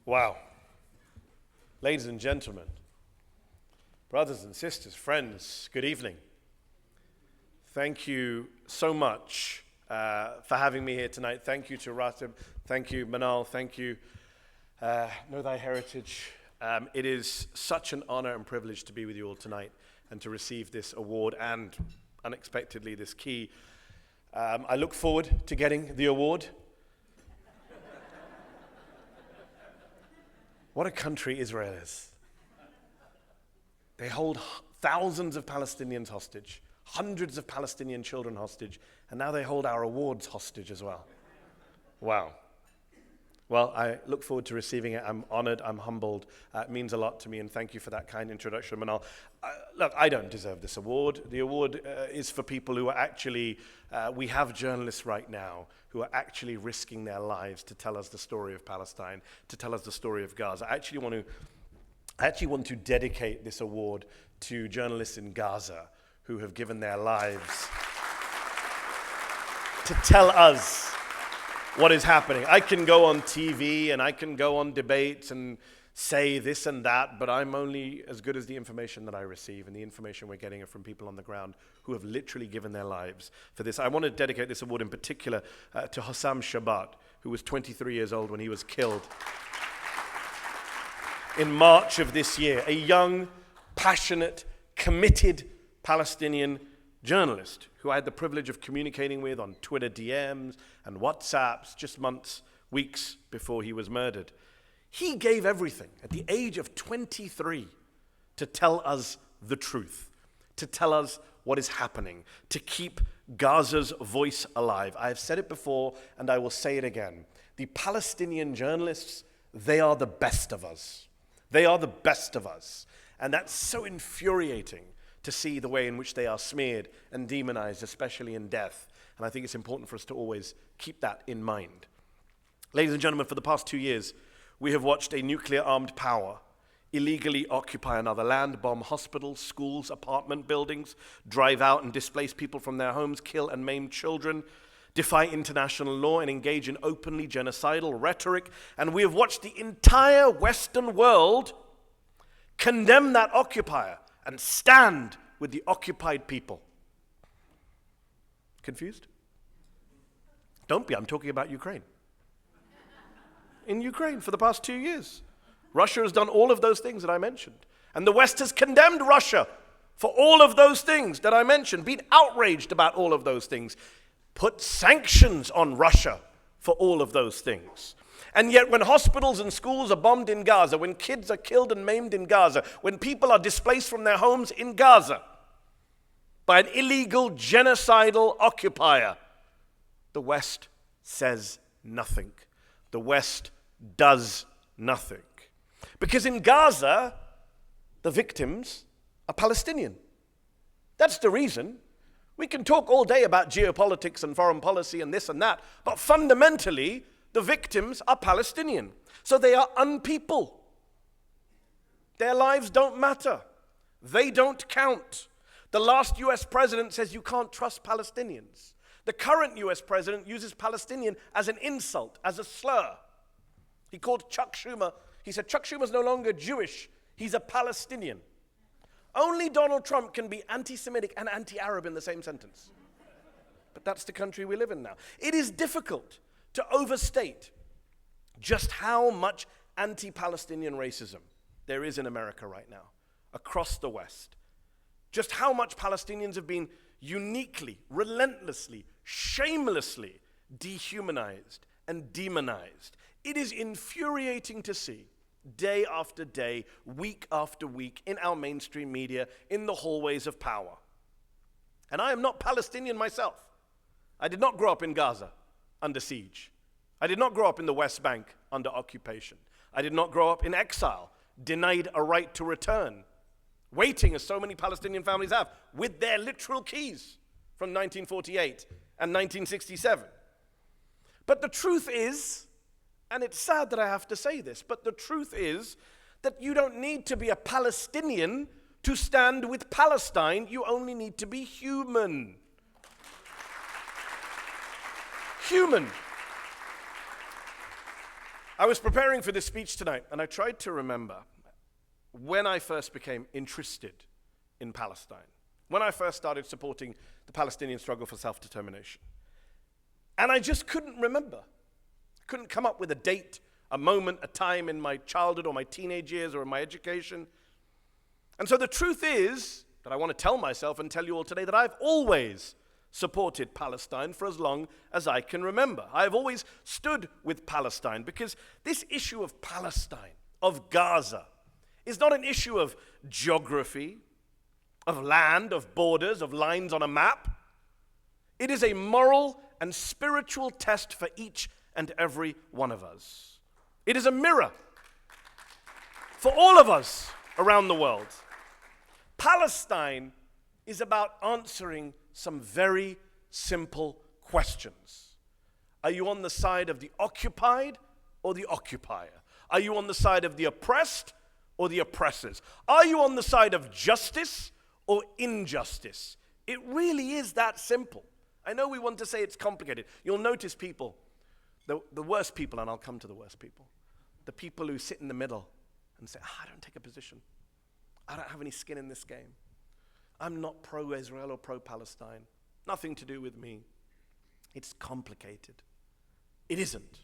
Wow. Ladies and gentlemen, brothers and sisters, friends, good evening. Thank you so much for having me here tonight. Thank you to Ratib. Thank you, Manal. Thank you, Know Thy Heritage. It is such an honor and privilege to be with you all tonight and to receive this award and, unexpectedly, this key. I look forward to getting the award. What a country Israel is. They hold thousands of Palestinians hostage, hundreds of Palestinian children hostage, and now they hold our awards hostage as well. Wow. Well, I look forward to receiving it. I'm honored, I'm humbled. It means a lot to me, and thank you for that kind introduction, Manal. Look, I don't deserve this award. The award is for people who are actually, we have journalists right now who are actually risking their lives to tell us the story of Palestine, to tell us the story of Gaza. I actually want to dedicate this award to journalists in Gaza who have given their lives to tell us what is happening. I can go on TV and I can go on debates and say this and that, but I'm only as good as the information that I receive, and the information we're getting are from people on the ground who have literally given their lives for this. I want to dedicate this award in particular to Hossam Shabat, who was 23 years old when he was killed in March of this year. A young, passionate, committed Palestinian journalist who I had the privilege of communicating with on Twitter DMs and WhatsApps just months, weeks before he was murdered. He gave everything at the age of 23 to tell us the truth, to tell us what is happening, to keep Gaza's voice alive. I have said it before and I will say it again. The Palestinian journalists, they are the best of us. They are the best of us. And that's so infuriating to see the way in which they are smeared and demonized, especially in death. And I think it's important for us to always keep that in mind. Ladies and gentlemen, for the past 2 years, we have watched a nuclear-armed power illegally occupy another land, bomb hospitals, schools, apartment buildings, drive out and displace people from their homes, kill and maim children, defy international law, and engage in openly genocidal rhetoric. And we have watched the entire Western world condemn that occupier and stand with the occupied people. Confused? Don't be, I'm talking about Ukraine. In Ukraine for the past 2 years, Russia has done all of those things that I mentioned. And the West has condemned Russia for all of those things that I mentioned, been outraged about all of those things, put sanctions on Russia for all of those things. And yet when hospitals and schools are bombed in Gaza, when kids are killed and maimed in Gaza, when people are displaced from their homes in Gaza by an illegal genocidal occupier, the West says nothing. The West does nothing. Because in Gaza, the victims are Palestinian. That's the reason. We can talk all day about geopolitics and foreign policy and this and that, but fundamentally, the victims are Palestinian. So they are unpeople. Their lives don't matter. They don't count. The last US president says you can't trust Palestinians. The current US president uses Palestinian as an insult, as a slur. He called Chuck Schumer, he said Chuck Schumer's no longer Jewish, he's a Palestinian. Only Donald Trump can be anti-Semitic and anti-Arab in the same sentence. But that's the country we live in now. It is difficult to overstate just how much anti-Palestinian racism there is in America right now, across the West. Just how much Palestinians have been uniquely, relentlessly, shamelessly dehumanized and demonized. It is infuriating to see day after day, week after week, in our mainstream media, in the hallways of power. And I am not Palestinian myself. I did not grow up in Gaza under siege. I did not grow up in the West Bank under occupation. I did not grow up in exile, denied a right to return, waiting, as so many Palestinian families have, with their literal keys from 1948 and 1967. But the truth is, and it's sad that I have to say this, but the truth is that you don't need to be a Palestinian to stand with Palestine. You only need to be human. Human. I was preparing for this speech tonight, and I tried to remember when I first became interested in Palestine, when I first started supporting the Palestinian struggle for self-determination. And I just couldn't remember. I couldn't come up with a date, a moment, a time in my childhood or my teenage years or in my education. And so the truth is that I want to tell myself and tell you all today that I've always supported Palestine for as long as I can remember. I've always stood with Palestine because this issue of Palestine, of Gaza, is not an issue of geography, of land, of borders, of lines on a map. It is a moral and spiritual test for each and every one of us. It is a mirror for all of us around the world. Palestine is about answering some very simple questions. Are you on the side of the occupied or the occupier? Are you on the side of the oppressed or the oppressors? Are you on the side of justice or injustice? It really is that simple. I know we want to say it's complicated. You'll notice people, the worst people, and I'll come to the worst people, the people who sit in the middle and say, I don't take a position. I don't have any skin in this game. I'm not pro-Israel or pro-Palestine. Nothing to do with me. It's complicated. It isn't.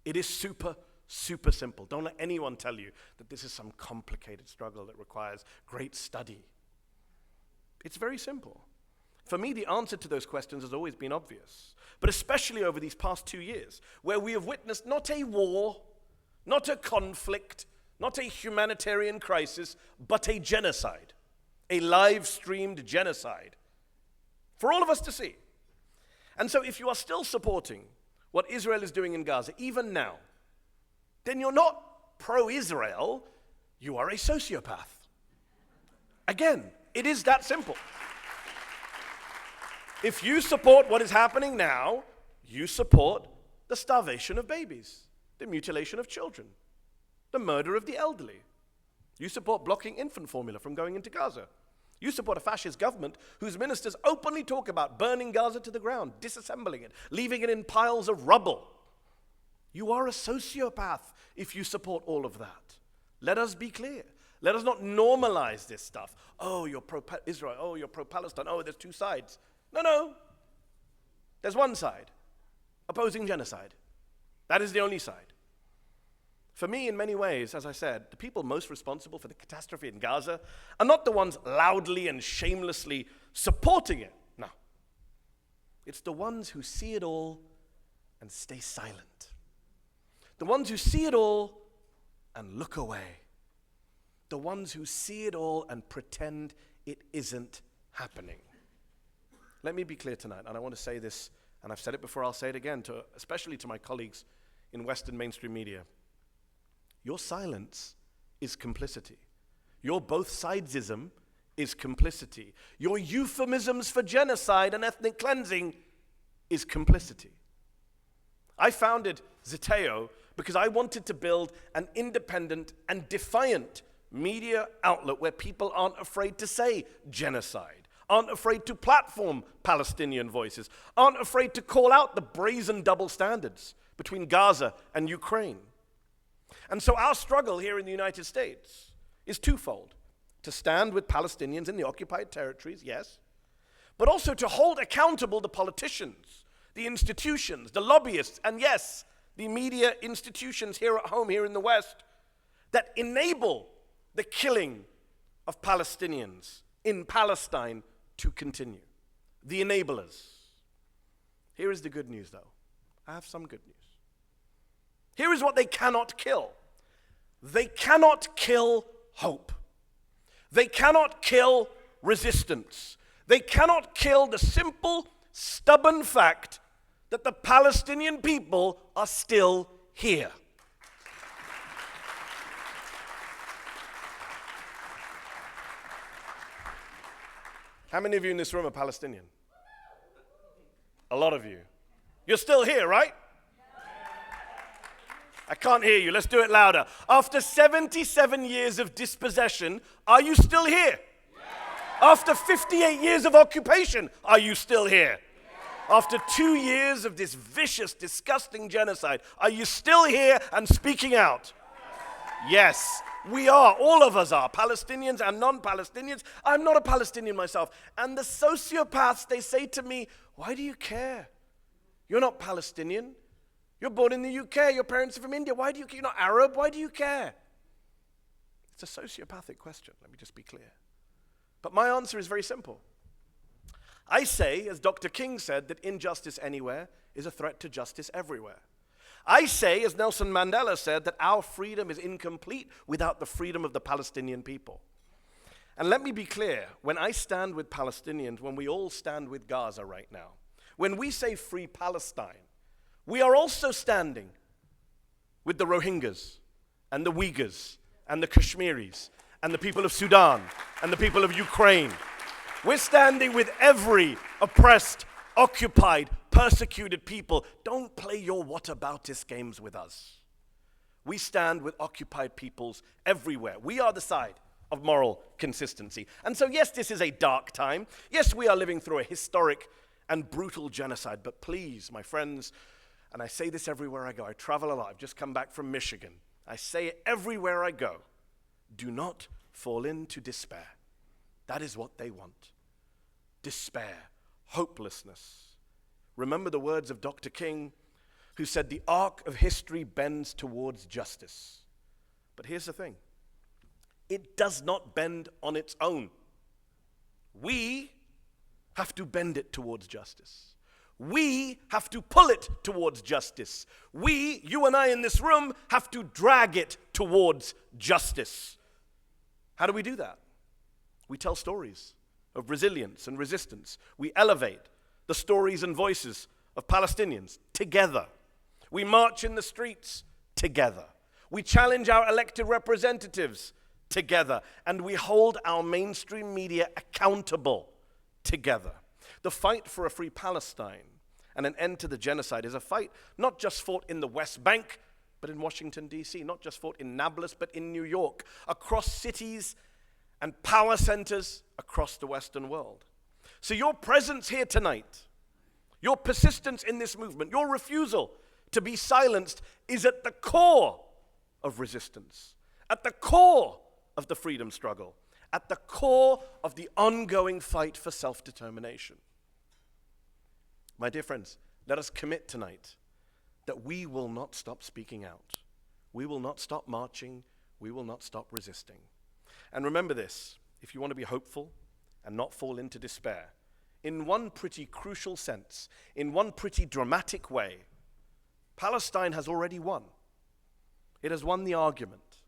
It is super, super simple. Don't let anyone tell you that this is some complicated struggle that requires great study. It's very simple. For me, the answer to those questions has always been obvious, but especially over these past 2 years, where we have witnessed not a war, not a conflict, not a humanitarian crisis, but a genocide. A live-streamed genocide for all of us to see. And so if you are still supporting what Israel is doing in Gaza, even now, then you're not pro-Israel, you are a sociopath. Again, it is that simple. If you support what is happening now, you support the starvation of babies, the mutilation of children, the murder of the elderly. You support blocking infant formula from going into Gaza. You support a fascist government whose ministers openly talk about burning Gaza to the ground, disassembling it, leaving it in piles of rubble. You are a sociopath if you support all of that. Let us be clear. Let us not normalize this stuff. Oh, you're pro-Israel. Oh, you're pro-Palestine. Oh, there's two sides. No. There's one side, opposing genocide. That is the only side. For me, in many ways, as I said, the people most responsible for the catastrophe in Gaza are not the ones loudly and shamelessly supporting it. No. It's the ones who see it all and stay silent. The ones who see it all and look away. The ones who see it all and pretend it isn't happening. Let me be clear tonight, and I want to say this, and I've said it before, I'll say it again, especially to my colleagues in Western mainstream media. Your silence is complicity. Your both sidesism is complicity. Your euphemisms for genocide and ethnic cleansing is complicity. I founded Zeteo because I wanted to build an independent and defiant media outlet where people aren't afraid to say genocide, aren't afraid to platform Palestinian voices, aren't afraid to call out the brazen double standards between Gaza and Ukraine. And so our struggle here in the United States is twofold. To stand with Palestinians in the occupied territories, yes, but also to hold accountable the politicians, the institutions, the lobbyists, and yes, the media institutions here at home, here in the West, that enable the killing of Palestinians in Palestine to continue. The enablers. Here is the good news, though. I have some good news. Here is what they cannot kill. They cannot kill hope. They cannot kill resistance. They cannot kill the simple, stubborn fact that the Palestinian people are still here. How many of you in this room are Palestinian? A lot of you. You're still here, right? I can't hear you. Let's do it louder. After 77 years of dispossession, are you still here? After 58 years of occupation, are you still here? After 2 years of this vicious, disgusting genocide, are you still here and speaking out? Yes, we are. All of us are. Palestinians and non-Palestinians. I'm not a Palestinian myself. And the sociopaths, they say to me, why do you care? You're not Palestinian. You're born in the UK. Your parents are from India. Why do you care? You're not Arab. Why do you care? It's a sociopathic question. Let me just be clear. But my answer is very simple. I say, as Dr. King said, that injustice anywhere is a threat to justice everywhere. I say, as Nelson Mandela said, that our freedom is incomplete without the freedom of the Palestinian people. And let me be clear, when I stand with Palestinians, when we all stand with Gaza right now, when we say free Palestine, we are also standing with the Rohingyas and the Uyghurs and the Kashmiris and the people of Sudan and the people of Ukraine. We're standing with every oppressed, occupied, persecuted people. Don't play your whataboutist games with us. We stand with occupied peoples everywhere. We are the side of moral consistency. And so yes, this is a dark time. Yes, we are living through a historic and brutal genocide. But please, my friends, and I say this everywhere I go, I travel a lot. I've just come back from Michigan. I say it everywhere I go. Do not fall into despair. That is what they want. Despair, hopelessness. Remember the words of Dr. King, who said the arc of history bends towards justice. But here's the thing. It does not bend on its own. We have to bend it towards justice. We have to pull it towards justice. We, you and I in this room, have to drag it towards justice. How do we do that? We tell stories of resilience and resistance. We elevate the stories and voices of Palestinians together. We march in the streets together. We challenge our elected representatives together. And we hold our mainstream media accountable together. The fight for a free Palestine and an end to the genocide is a fight not just fought in the West Bank, but in Washington, D.C., not just fought in Nablus, but in New York, across cities and power centers across the Western world. So your presence here tonight, your persistence in this movement, your refusal to be silenced is at the core of resistance, at the core of the freedom struggle, at the core of the ongoing fight for self-determination. My dear friends, let us commit tonight that we will not stop speaking out. We will not stop marching. We will not stop resisting. And remember this, if you want to be hopeful and not fall into despair, in one pretty crucial sense, in one pretty dramatic way, Palestine has already won. It has won the argument.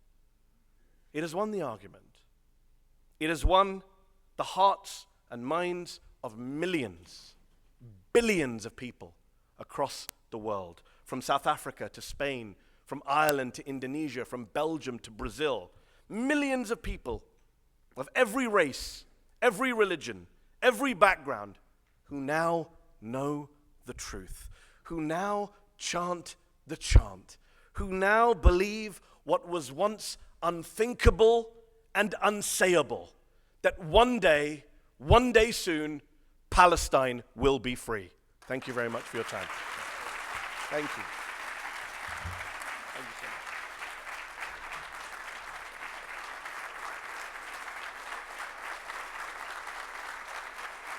It has won the argument. It has won the hearts and minds of millions, billions of people across the world, from South Africa to Spain, from Ireland to Indonesia, from Belgium to Brazil. Millions of people of every race, every religion, every background, who now know the truth, who now chant the chant, who now believe what was once unthinkable and unsayable, that one day soon, Palestine will be free. Thank you very much for your time. Thank you.